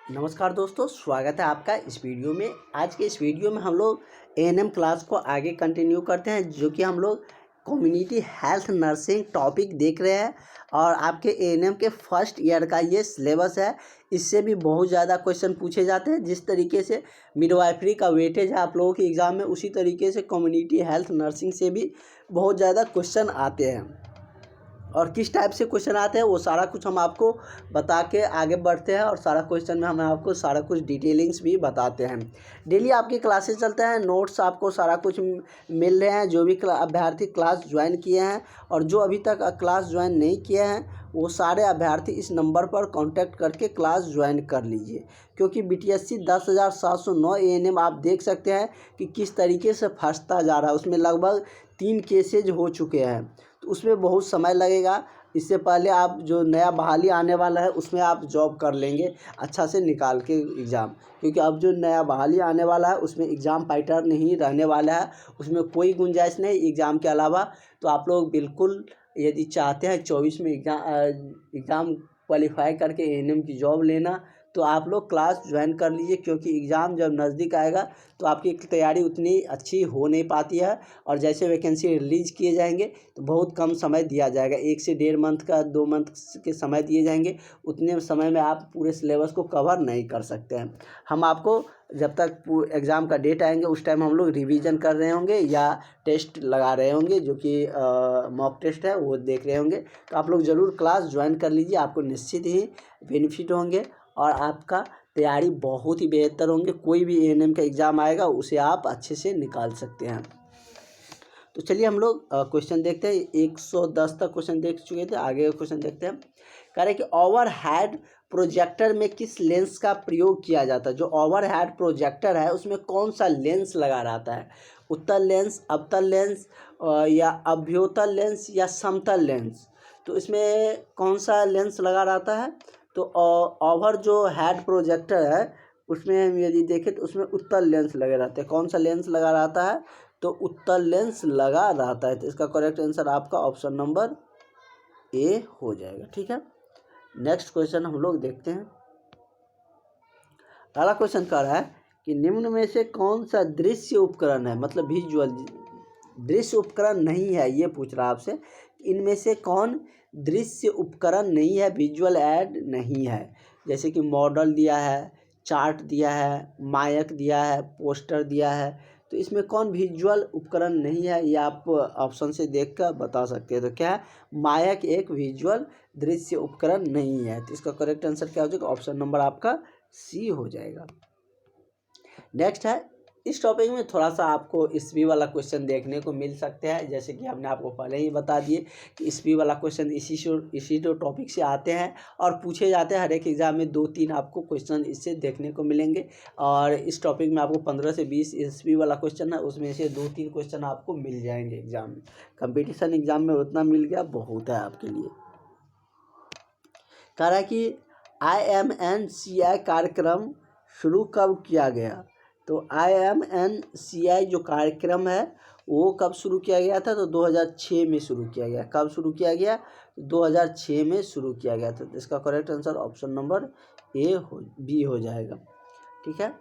नमस्कार दोस्तों, स्वागत है आपका इस वीडियो में। आज के इस वीडियो में हम लोग एएनएम क्लास को आगे कंटिन्यू करते हैं, जो कि हम लोग कम्युनिटी हेल्थ नर्सिंग टॉपिक देख रहे हैं। और आपके एएनएम के फर्स्ट ईयर का ये सिलेबस है। इससे भी बहुत ज़्यादा क्वेश्चन पूछे जाते हैं। जिस तरीके से मिडवाइफरी का वेटेज है आप लोगों के एग्ज़ाम में, उसी तरीके से कम्युनिटी हेल्थ नर्सिंग से भी बहुत ज़्यादा क्वेश्चन आते हैं। और किस टाइप से क्वेश्चन आते हैं वो सारा कुछ हम आपको बता के आगे बढ़ते हैं। और सारा क्वेश्चन में हम आपको सारा कुछ डिटेलिंग्स भी बताते हैं। डेली आपकी क्लासेस चलते हैं, नोट्स आपको सारा कुछ मिल रहे हैं। जो भी अभ्यर्थी क्लास ज्वाइन किए हैं और जो अभी तक क्लास ज्वाइन नहीं किए हैं, वो सारे अभ्यर्थी इस नंबर पर कांटेक्ट करके क्लास ज्वाइन कर लीजिए। क्योंकि बीटीएससी 10,709 एएनएम आप देख सकते हैं कि किस तरीके से फंसता जा रहा है। उसमें लगभग 3 केसेज हो चुके हैं, तो उसमें बहुत समय लगेगा। इससे पहले आप जो नया बहाली आने वाला है उसमें आप जॉब कर लेंगे अच्छा से निकाल के एग्ज़ाम। क्योंकि अब जो नया बहाली आने वाला है उसमें एग्ज़ाम पैटर्न नहीं रहने वाला है, उसमें कोई गुंजाइश नहीं एग्ज़ाम के अलावा। तो आप लोग बिल्कुल यदि चाहते हैं 24 में एग्ज़ाम क्वालिफाई करके एएनएम की जॉब लेना, तो आप लोग क्लास ज्वाइन कर लीजिए। क्योंकि एग्ज़ाम जब नज़दीक आएगा तो आपकी तैयारी उतनी अच्छी हो नहीं पाती है। और जैसे वैकेंसी रिलीज़ किए जाएंगे तो बहुत कम समय दिया जाएगा, 1 से 1.5 मंथ का 2 मंथ के समय दिए जाएंगे। उतने समय में आप पूरे सिलेबस को कवर नहीं कर सकते हैं। हम आपको जब तक एग्ज़ाम का डेट आएंगे उस टाइम हम लोग रिवीजन कर रहे होंगे या टेस्ट लगा रहे होंगे, जो कि मॉक टेस्ट है वो देख रहे होंगे। तो आप लोग ज़रूर क्लास ज्वाइन कर लीजिए, आपको निश्चित ही बेनिफिट होंगे और आपका तैयारी बहुत ही बेहतर होंगे। कोई भी एएनएम का एग्ज़ाम आएगा उसे आप अच्छे से निकाल सकते हैं। तो चलिए हम लोग क्वेश्चन देखते हैं। 110 तक क्वेश्चन देख चुके थे, आगे क्वेश्चन देखते हैं। कह रहे कि ओवरहेड प्रोजेक्टर में किस लेंस का प्रयोग किया जाता है। जो ओवरहेड प्रोजेक्टर है उसमें कौन सा लेंस लगा रहता है। उत्तल लेंस, अवतल लेंस या अभ्योतल लेंस या समतल लेंस। तो इसमें कौन सा लेंस लगा रहता है। तो ओवर जो हेड प्रोजेक्टर है उसमें हम यदि देखें तो उसमें उत्तल लेंस लगे रहते हैं। कौन सा लेंस लगा रहता है, तो उत्तल लेंस लगा रहता है। तो इसका करेक्ट आंसर आपका ऑप्शन नंबर ए हो जाएगा। ठीक है, नेक्स्ट क्वेश्चन हम लोग देखते हैं। अगला क्वेश्चन कह रहा है कि निम्न में से कौन सा दृश्य उपकरण है, मतलब विजुअल दृश्य उपकरण नहीं है, ये पूछ रहा है आपसे। इनमें से कौन दृश्य उपकरण नहीं है, विजुअल ऐड नहीं है। जैसे कि मॉडल दिया है, चार्ट दिया है, मायक दिया है, पोस्टर दिया है। तो इसमें कौन विजुअल उपकरण नहीं है, ये आप ऑप्शन से देखकर बता सकते हैं। तो क्या है, मायक एक विजुअल दृश्य उपकरण नहीं है। तो इसका करेक्ट आंसर क्या हो जाएगा, ऑप्शन नंबर आपका सी हो जाएगा। नेक्स्ट है, इस टॉपिक में थोड़ा सा आपको ईस्वी वाला क्वेश्चन देखने को मिल सकते हैं। जैसे कि हमने आपको पहले ही बता दिए कि ईस्वी वाला क्वेश्चन इसी तो टॉपिक से आते हैं और पूछे जाते हैं। हर एक एग्जाम में 2-3 आपको क्वेश्चन इससे देखने को मिलेंगे। और इस टॉपिक में आपको 15 से 20 ईस्वी वाला क्वेश्चन है, उसमें से 2-3 क्वेश्चन आपको मिल जाएंगे एग्जाम में। कंपटीशन एग्जाम में उतना मिल गया बहुत है आपके लिए। कह रहा है कि IMNCI कार्यक्रम शुरू कब किया गया। तो IMNCI जो कार्यक्रम है वो कब शुरू किया गया था, तो 2006 में शुरू किया गया। कब शुरू किया गया, तो 2006 में शुरू किया गया था। तो इसका correct answer option number B हो जाएगा। ठीक है,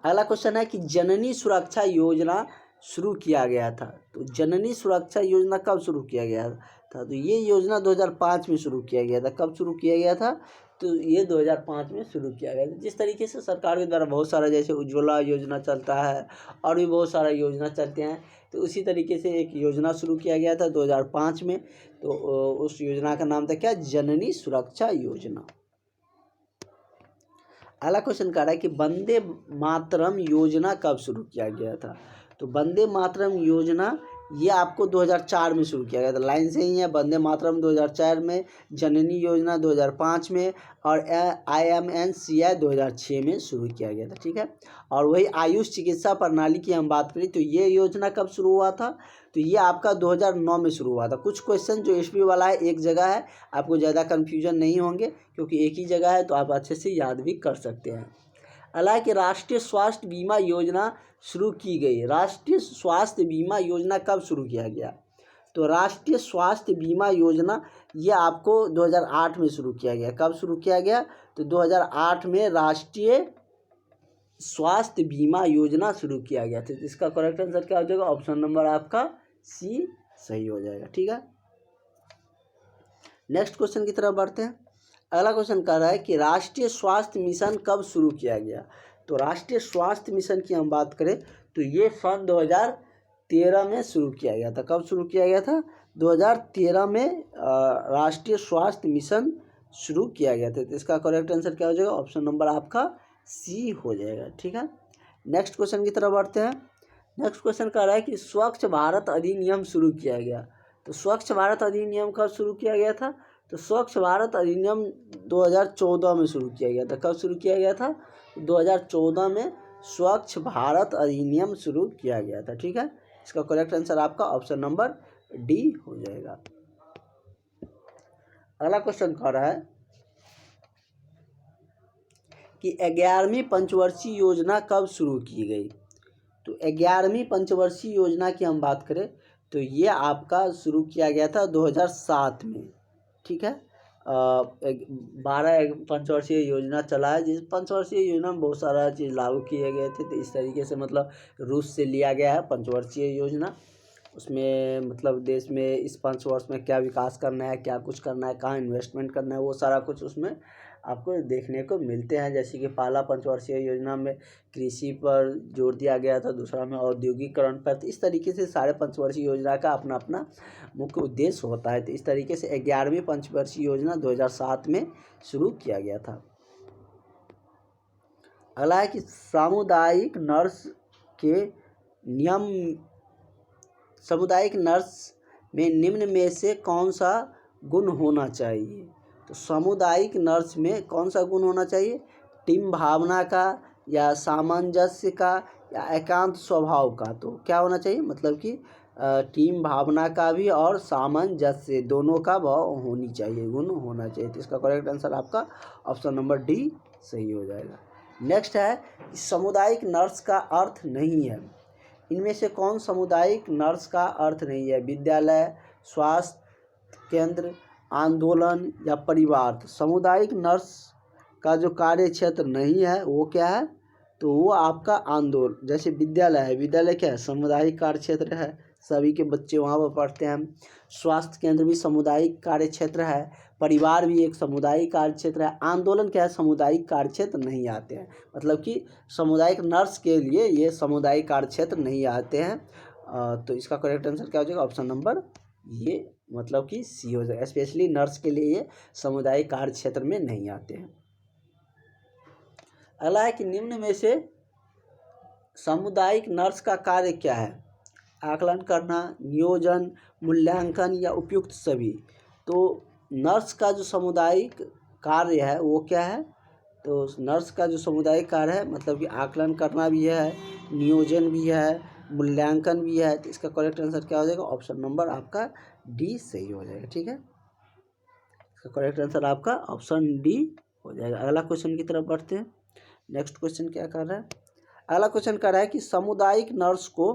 अगला क्वेश्चन है कि जननी सुरक्षा योजना शुरू किया गया था। तो जननी सुरक्षा योजना कब शुरू किया गया था, तो ये योजना 2005 में शुरू किया गया था। कब शुरू किया गया था, तो ये 2005 में शुरू किया गया था। जिस तरीके से सरकार के द्वारा बहुत सारा, जैसे उज्ज्वला योजना चलता है और भी बहुत सारा योजना चलते हैं, तो उसी तरीके से एक योजना शुरू किया गया था 2005 में। तो उस योजना का नाम था क्या, जननी सुरक्षा योजना। अगला क्वेश्चन कह रहा है कि वंदे मातरम योजना कब शुरू किया गया था। तो वंदे मातरम योजना ये आपको 2004 में शुरू किया गया था। लाइन से ही है, वंदे मातरम 2004 में, जननी योजना 2005 में और IMNCI 2006 में शुरू किया गया था। ठीक है, और वही आयुष चिकित्सा प्रणाली की हम बात करें तो ये योजना कब शुरू हुआ था, तो ये आपका 2009 में शुरू हुआ था। कुछ क्वेश्चन जो ईस्वी वाला है एक जगह है, आपको ज़्यादा कन्फ्यूजन नहीं होंगे क्योंकि एक ही जगह है, तो आप अच्छे से याद भी कर सकते हैं। हालांकि राष्ट्रीय स्वास्थ्य बीमा योजना शुरू की गई। राष्ट्रीय स्वास्थ्य बीमा योजना कब शुरू किया गया, तो राष्ट्रीय स्वास्थ्य बीमा योजना ये आपको 2008 में शुरू किया गया। कब शुरू किया गया, तो 2008 में राष्ट्रीय स्वास्थ्य बीमा योजना शुरू किया गया था। इसका करेक्ट आंसर क्या हो जाएगा? ऑप्शन नंबर आपका सी सही हो जाएगा। ठीक है, नेक्स्ट क्वेश्चन की तरफ बढ़ते हैं। अगला क्वेश्चन कह रहा है कि राष्ट्रीय स्वास्थ्य मिशन कब शुरू किया गया? तो राष्ट्रीय स्वास्थ्य मिशन की हम बात करें तो ये सन 2013 में शुरू किया गया था। कब शुरू किया गया था? 2013 में राष्ट्रीय स्वास्थ्य मिशन शुरू किया गया था। तो इसका करेक्ट आंसर क्या हो जाएगा? ऑप्शन नंबर आपका सी हो जाएगा। ठीक है, नेक्स्ट क्वेश्चन की तरफ बढ़ते हैं। नेक्स्ट क्वेश्चन कह रहा है कि स्वच्छ भारत अधिनियम शुरू किया गया। तो स्वच्छ भारत अधिनियम कब शुरू किया गया था? तो स्वच्छ भारत अधिनियम 2014 में शुरू किया गया था। कब शुरू किया गया था? 2014 में स्वच्छ भारत अधिनियम शुरू किया गया था। ठीक है, इसका करेक्ट आंसर आपका ऑप्शन नंबर डी हो जाएगा। अगला क्वेश्चन कह रहा है कि 11वीं पंचवर्षीय योजना कब शुरू की गई? तो 11वीं पंचवर्षीय योजना की हम बात करें तो ये आपका शुरू किया गया था 2007 में। ठीक है, 12 पंचवर्षीय योजना चला है, जिस पंचवर्षीय योजना में बहुत सारा चीज़ लागू किए गए थे। तो इस तरीके से मतलब रूस से लिया गया है पंचवर्षीय योजना। उसमें मतलब देश में इस 5 वर्ष में क्या विकास करना है, क्या कुछ करना है, कहाँ इन्वेस्टमेंट करना है, वो सारा कुछ उसमें आपको देखने को मिलते हैं। जैसे कि पहला पंचवर्षीय योजना में कृषि पर जोर दिया गया था, दूसरा में औद्योगिकरण पर। तो इस तरीके से सारे पंचवर्षीय योजना का अपना अपना मुख्य उद्देश्य होता है। तो इस तरीके से 11वीं पंचवर्षीय योजना 2007 में शुरू किया गया था। अगला है कि सामुदायिक नर्स के नियम सामुदायिक नर्स में निम्न में से कौन सा गुण होना चाहिए? तो सामुदायिक नर्स में कौन सा गुण होना चाहिए? टीम भावना का, या सामंजस्य का, या एकांत स्वभाव का। तो क्या होना चाहिए? मतलब कि टीम भावना का भी और सामंजस्य दोनों का भाव होनी चाहिए, गुण होना चाहिए। तो इसका करेक्ट आंसर आपका ऑप्शन नंबर डी सही हो जाएगा। नेक्स्ट है कि सामुदायिक नर्स का अर्थ नहीं है। इनमें से कौन सामुदायिक नर्स का अर्थ नहीं है? विद्यालय, स्वास्थ्य केंद्र, आंदोलन, या परिवार। तो सामुदायिक नर्स का जो कार्य क्षेत्र नहीं है वो क्या है? तो वो आपका आंदोलन। जैसे विद्यालय है, विद्यालय क्या है? सामुदायिक कार्य क्षेत्र है, सभी के बच्चे वहाँ पर पढ़ते हैं। स्वास्थ्य केंद्र भी सामुदायिक कार्य क्षेत्र है, परिवार भी एक सामुदायिक कार्य क्षेत्र है। आंदोलन क्या है? सामुदायिक कार्य क्षेत्र नहीं आते हैं। मतलब कि सामुदायिक नर्स के लिए ये सामुदायिक कार्य क्षेत्र नहीं आते हैं। तो इसका करेक्ट आंसर क्या हो जाएगा? ऑप्शन नंबर ये मतलब कि सी हो जाएगा। स्पेशली नर्स के लिए ये सामुदायिक कार्य क्षेत्र में नहीं आते हैं। अगला है कि निम्न में से सामुदायिक नर्स का कार्य क्या है? आकलन करना, नियोजन, मूल्यांकन, या उपयुक्त सभी। तो नर्स का जो सामुदायिक कार्य है वो क्या है? तो नर्स का जो सामुदायिक कार्य है मतलब कि आकलन करना भी है, नियोजन भी है, मूल्यांकन भी है। तो इसका करेक्ट आंसर क्या हो जाएगा? ऑप्शन नंबर आपका डी सही हो जाएगा। ठीक है, इसका करेक्ट आंसर आपका ऑप्शन डी हो जाएगा। अगला क्वेश्चन की तरफ बढ़ते हैं। नेक्स्ट क्वेश्चन क्या कर रहा है? अगला क्वेश्चन कर रहा है कि सामुदायिक नर्स को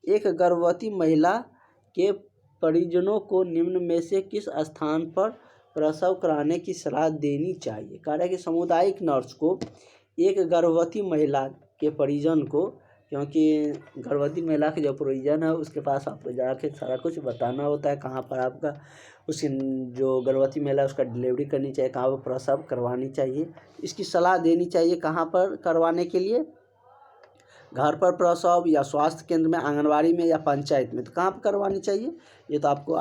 एक गर्भवती महिला के परिजनों को निम्न में से किस स्थान पर प्रसव कराने की सलाह देनी चाहिए? कह रहा है कि सामुदायिक नर्स को एक गर्भवती महिला के परिजन को, क्योंकि गर्भवती महिला के जो परिजन है उसके पास आपको जाके सारा कुछ बताना होता है, कहाँ पर आपका उसकी जो गर्भवती महिला उसका डिलीवरी करनी चाहिए, कहाँ पर प्रसव करवानी चाहिए। इसकी सलाह देनी चाहिए कहाँ पर करवाने के लिए? घर पर प्रसव, या स्वास्थ्य केंद्र में, आंगनवाड़ी में, या पंचायत में। तो कहाँ पर करवानी चाहिए? ये तो आपको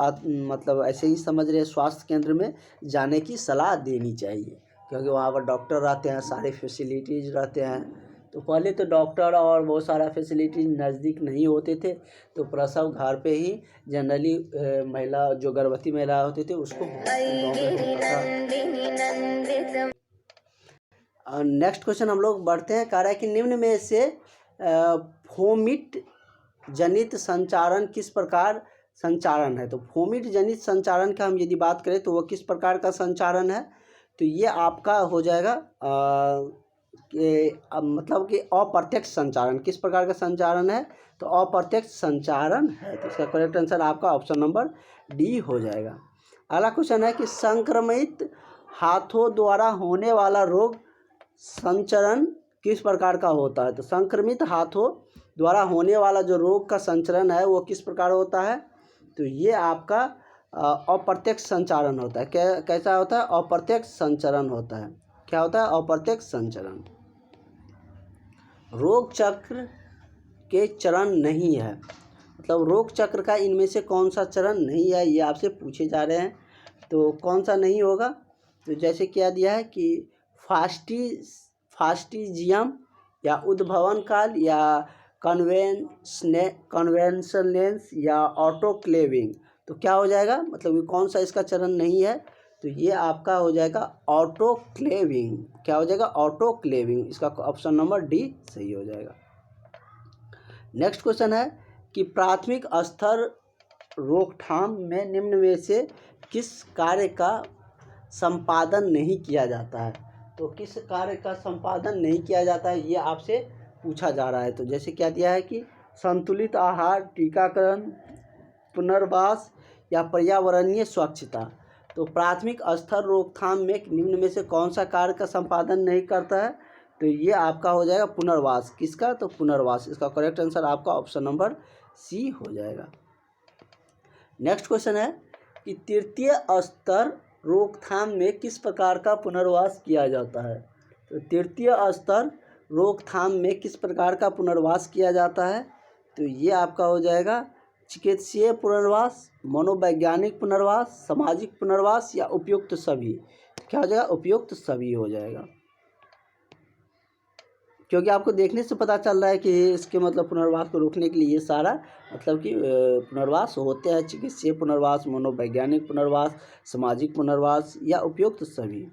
मतलब ऐसे ही समझ रहे, स्वास्थ्य केंद्र में जाने की सलाह देनी चाहिए, क्योंकि वहाँ पर डॉक्टर रहते हैं, सारे फैसिलिटीज़ रहते हैं। तो पहले तो डॉक्टर और बहुत सारा फैसिलिटीज नज़दीक नहीं होते थे, तो प्रसव घर पे ही जनरली महिला जो गर्भवती महिला होते थे उसको नेक्स्ट क्वेश्चन हम लोग बढ़ते हैं। कह रहा है कि निम्न में से फोमिट जनित संचारण किस प्रकार संचारण है? तो फोमिट जनित संचारण का हम यदि बात करें तो वो किस प्रकार का संचारण है? तो ये आपका हो जाएगा मतलब कि अप्रत्यक्ष संचारण। किस प्रकार का संचारण है? तो अप्रत्यक्ष संचारण है। तो इसका करेक्ट आंसर आपका ऑप्शन नंबर डी हो जाएगा। अगला क्वेश्चन है कि संक्रमित हाथों द्वारा होने वाला रोग संचरण किस प्रकार का होता है? तो संक्रमित हाथों द्वारा होने वाला जो रोग का संचरण है वो किस प्रकार होता है? तो ये आपका अप्रत्यक्ष संचारण होता है। कैसा होता है? अप्रत्यक्ष संचरण होता है। क्या होता है? अप्रत्यक्ष संचरण। रोग चक्र के चरण नहीं है, मतलब रोग चक्र का इनमें से कौन सा चरण नहीं है, ये आपसे पूछे जा रहे हैं। तो कौन सा नहीं होगा? तो जैसे क्या दिया है कि फास्टिजियम या उद्भवन काल या कन्वेंशनलेंस या ऑटोक्लेविंग। तो क्या हो जाएगा? मतलब ये कौन सा इसका चरण नहीं है? तो ये आपका हो जाएगा ऑटोक्लेविंग। क्या हो जाएगा? ऑटोक्लेविंग। इसका ऑप्शन नंबर डी सही हो जाएगा। नेक्स्ट क्वेश्चन है कि प्राथमिक स्तर रोकथाम में निम्न में से किस कार्य का संपादन नहीं किया जाता है? तो किस कार्य का संपादन नहीं किया जाता है ये आपसे पूछा जा रहा है। तो जैसे क्या दिया है कि संतुलित आहार, टीकाकरण, पुनर्वास या पर्यावरणीय स्वच्छता। तो प्राथमिक स्तर रोकथाम में निम्न में से कौन सा कार्य का संपादन नहीं करता है? तो ये आपका हो जाएगा पुनर्वास। किसका? तो पुनर्वास। इसका करेक्ट आंसर आपका ऑप्शन नंबर सी हो जाएगा। नेक्स्ट क्वेश्चन है कि तृतीय स्तर रोकथाम में किस प्रकार का पुनर्वास किया जाता है? तो तृतीय स्तर रोकथाम में किस प्रकार का पुनर्वास किया जाता है? तो ये आपका हो जाएगा चिकित्सीय पुनर्वास, मनोवैज्ञानिक पुनर्वास, सामाजिक पुनर्वास या उपयुक्त सभी। क्या हो जाएगा? उपयुक्त सभी हो जाएगा, क्योंकि आपको देखने से पता चल रहा है कि इसके मतलब पुनर्वास को रोकने के लिए ये सारा मतलब कि पुनर्वास होते हैं। चिकित्सीय पुनर्वास, मनोवैज्ञानिक पुनर्वास, सामाजिक पुनर्वास या उपयुक्त सभी।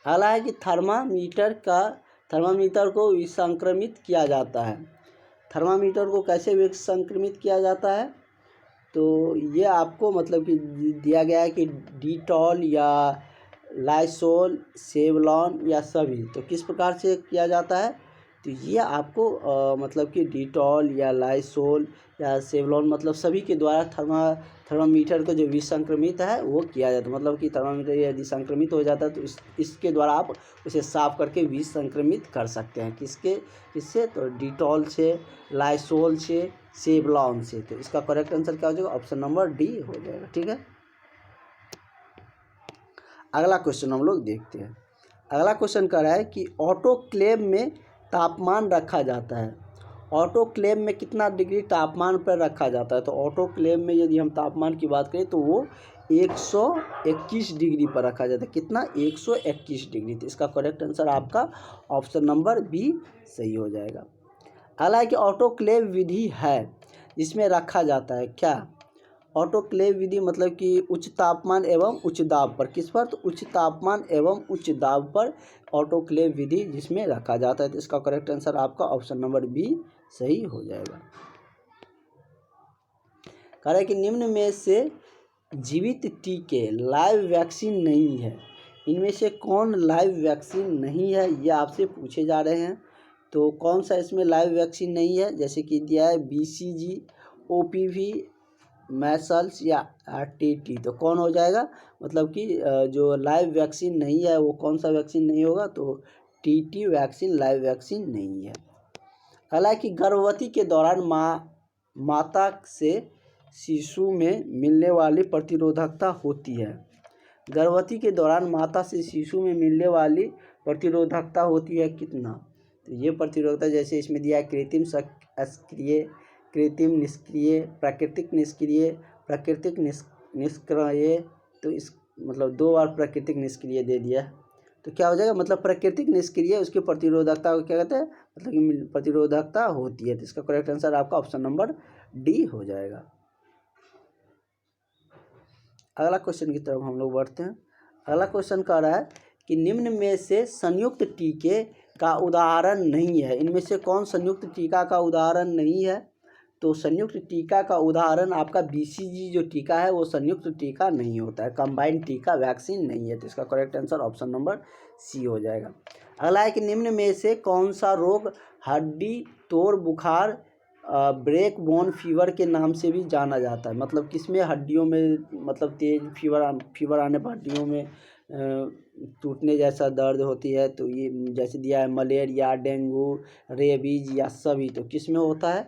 अगला है कि थर्मामीटर को विसंक्रमित किया जाता है। थर्मामीटर को कैसे विसंक्रमित किया जाता है? तो ये आपको मतलब कि दिया गया है कि डिटॉल या लाइसोल, सेवलॉन या सभी। तो किस प्रकार से किया जाता है? तो ये आपको मतलब कि डिटॉल या लाइसोल या सेवलॉन मतलब सभी के द्वारा थर्मामीटर को जो विसंक्रमित है वो किया जाता है। मतलब कि थर्मामीटर यदि संक्रमित हो जाता है तो इसके द्वारा आप उसे साफ करके विसंक्रमित कर सकते हैं। किससे? तो डिटॉल से, लाइसोल से, सेवलॉन से। तो इसका करेक्ट आंसर क्या हो जाएगा? ऑप्शन नंबर डी हो जाएगा। ठीक है, अगला क्वेश्चन हम लोग देखते हैं। अगला क्वेश्चन कह रहा है कि ऑटोक्लेव में तापमान रखा जाता है। ऑटोक्लेव में कितना डिग्री तापमान पर रखा जाता है? तो ऑटोक्लेव में यदि हम तापमान की बात करें तो वो 121 डिग्री पर रखा जाता है। कितना? 121 डिग्री। तो इसका करेक्ट आंसर आपका ऑप्शन नंबर बी सही हो जाएगा। अगला है कि ऑटोक्लेव विधि है जिसमें रखा जाता है क्या? ऑटोक्लेव विधि मतलब कि उच्च तापमान एवं उच्च दाब पर। किस पर? तो उच्च तापमान एवं उच्च दाब पर ऑटोक्लेव विधि जिसमें रखा जाता है। तो इसका करेक्ट आंसर आपका ऑप्शन नंबर बी सही हो जाएगा। कह रहा है कि निम्न में से जीवित टीके लाइव वैक्सीन नहीं है, इनमें से कौन लाइव वैक्सीन नहीं है ये आपसे पूछे जा रहे हैं। तो कौन सा इसमें लाइव वैक्सीन नहीं है? जैसे कि दिया है BCG, OPV, मैसल्स या TT। तो कौन हो जाएगा? मतलब कि जो लाइव वैक्सीन नहीं है वो कौन सा वैक्सीन नहीं होगा? तो TT वैक्सीन लाइव वैक्सीन नहीं है। हालांकि गर्भवती के दौरान माता से शिशु में मिलने वाली प्रतिरोधकता होती है। गर्भवती के दौरान माता से शिशु में मिलने वाली प्रतिरोधकता होती है कितना? तो ये प्रतिरोधकता जैसे इसमें दिया है कृत्रिम सक्रिय, कृत्रिम निष्क्रिय, प्राकृतिक निष्क्रिय, प्राकृतिक निष्क्रिय। तो इस मतलब 2 बार प्राकृतिक निष्क्रिय दे दिया। तो क्या हो जाएगा? मतलब प्राकृतिक निष्क्रिय उसकी प्रतिरोधकता को क्या कहते हैं? मतलब कि प्रतिरोधकता होती है। तो इसका करेक्ट आंसर आपका ऑप्शन नंबर डी हो जाएगा। अगला क्वेश्चन की तरफ हम लोग बढ़ते हैं। अगला क्वेश्चन कह रहा है कि निम्न में से संयुक्त टीके का उदाहरण नहीं है, इनमें से कौन संयुक्त टीका का उदाहरण नहीं है? तो संयुक्त टीका का उदाहरण आपका BCG जो टीका है वो संयुक्त टीका नहीं होता है, कंबाइंड टीका वैक्सीन नहीं है। तो इसका correct answer option number C हो जाएगा। अगला है कि निम्न में से कौन सा रोग हड्डी तोड़ बुखार ब्रेक बोन फीवर के नाम से भी जाना जाता है? मतलब किसमें हड्डियों में मतलब तेज फीवर आने पर हड्डियों में टूटने जैसा दर्द होती है, तो ये जैसे दिया है मलेरिया, डेंगू, रेबीज या सभी, तो किस में होता है?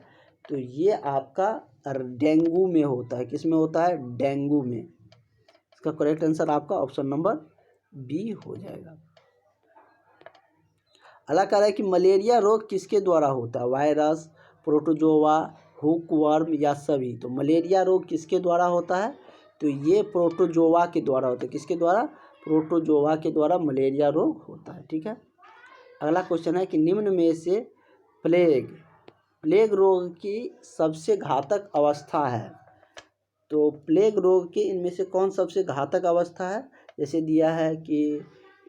तो ये आपका डेंगू में होता है। किस में होता है? डेंगू में। इसका करेक्ट आंसर आपका ऑप्शन नंबर बी हो जाएगा। अगला कह रहा है कि मलेरिया रोग किसके द्वारा होता है? वायरस, प्रोटोजोआ, हुकवर्म या सभी। तो मलेरिया रोग किसके द्वारा होता है? तो ये प्रोटोजोआ के द्वारा होता है। किसके द्वारा? प्रोटोजोआ के द्वारा मलेरिया रोग होता है। ठीक है। अगला क्वेश्चन है कि निम्न में से प्लेग रोग की सबसे घातक अवस्था है। तो प्लेग रोग के इनमें से कौन सबसे घातक अवस्था है? जैसे दिया है कि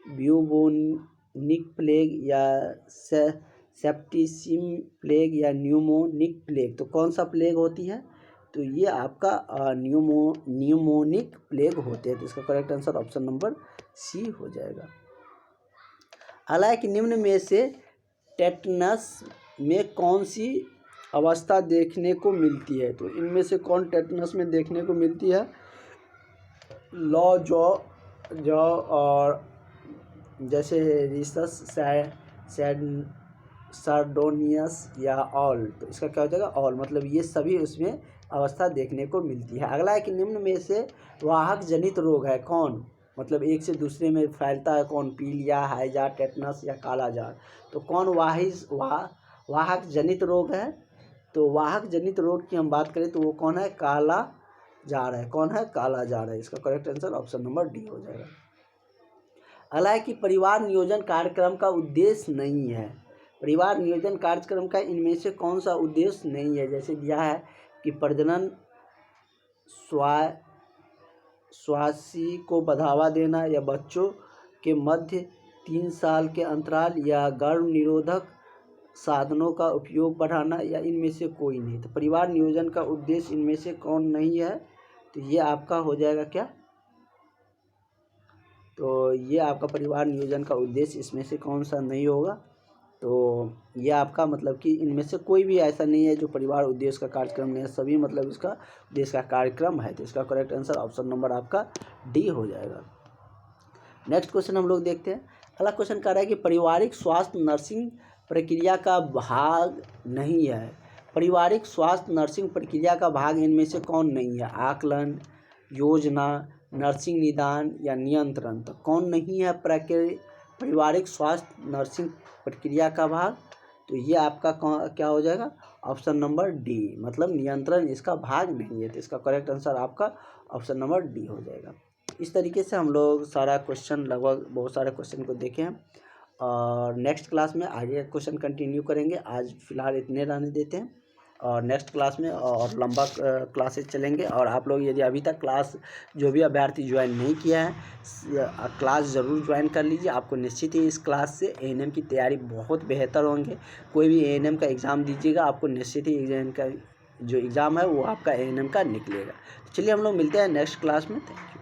ब्यूबोनिक प्लेग या सेप्टिसिम प्लेग या न्यूमोनिक प्लेग। तो कौन सा प्लेग होती है? तो ये आपका न्यूमोनिक प्लेग होते हैं। तो इसका correct answer option number C हो जाएगा। अगला है कि निम्न में से टेटनस में कौन सी अवस्था देखने को मिलती है? तो इनमें से कौन टेटनस में देखने को मिलती है? लॉ जॉ और जैसे रिसस सार्डोनियस या ऑल। तो इसका क्या हो जाएगा? ऑल, मतलब ये सभी उसमें अवस्था देखने को मिलती है। अगला है कि निम्न में से वाहक जनित रोग है कौन? मतलब एक से दूसरे में फैलता है कौन? पीलिया, हैजा, टेटनस या काला जार। तो कौन वाहक जनित रोग है? तो वाहक जनित रोग की हम बात करें तो वो कौन है? काला जार है। कौन है? काला जार है। इसका correct answer option number D हो जाएगा। अगला है कि परिवार नियोजन कार्यक्रम का उद्देश्य नहीं है। परिवार नियोजन कार्यक्रम का इनमें से कौन सा उद्देश्य नहीं है? जैसे दिया है कि प्रजनन स्वास्थ्य को बढ़ावा देना या बच्चों के मध्य 3 साल के अंतराल या गर्भ निरोधक साधनों का उपयोग बढ़ाना, या इनमें से कोई नहीं। तो परिवार नियोजन का उद्देश्य इनमें से कौन नहीं है? तो ये आपका हो जाएगा क्या? तो ये आपका परिवार नियोजन का उद्देश्य इसमें से कौन सा नहीं होगा? तो ये आपका मतलब कि इनमें से कोई भी ऐसा नहीं है जो परिवार उद्देश्य का कार्यक्रम नहीं है, सभी मतलब इसका उद्देश्य का कार्यक्रम है। तो इसका करेक्ट आंसर ऑप्शन नंबर आपका डी हो जाएगा। नेक्स्ट क्वेश्चन हम लोग देखते हैं। अगला क्वेश्चन कह रहा है कि पारिवारिक स्वास्थ्य नर्सिंग प्रक्रिया का भाग नहीं है। पारिवारिक स्वास्थ्य नर्सिंग प्रक्रिया का भाग इनमें से कौन नहीं है? आकलन, योजना, नर्सिंग निदान या नियंत्रण। तो कौन नहीं है पारिवारिक स्वास्थ्य नर्सिंग प्रक्रिया का भाग? तो ये आपका क्या हो जाएगा? ऑप्शन नंबर डी, मतलब नियंत्रण इसका भाग नहीं है। तो इसका करेक्ट आंसर आपका ऑप्शन नंबर डी हो जाएगा। इस तरीके से हम लोग सारा क्वेश्चन, लगभग बहुत सारे क्वेश्चन को देखे हैं, और नेक्स्ट क्लास में आगे क्वेश्चन कंटिन्यू करेंगे। आज फिलहाल इतने रहने देते हैं, और नेक्स्ट क्लास में और लंबा क्लासेस चलेंगे। और आप लोग यदि अभी तक क्लास जो भी अभ्यर्थी ज्वाइन नहीं किया है, क्लास ज़रूर ज्वाइन कर लीजिए। आपको निश्चित ही इस क्लास से एएनएम की तैयारी बहुत बेहतर होंगे। कोई भी एएनएम का एग्ज़ाम दीजिएगा, आपको निश्चित ही एएनएम का जो एग्ज़ाम है वो आपका एएनएम का निकलेगा। चलिए हम लोग मिलते हैं नेक्स्ट क्लास में। Thank you.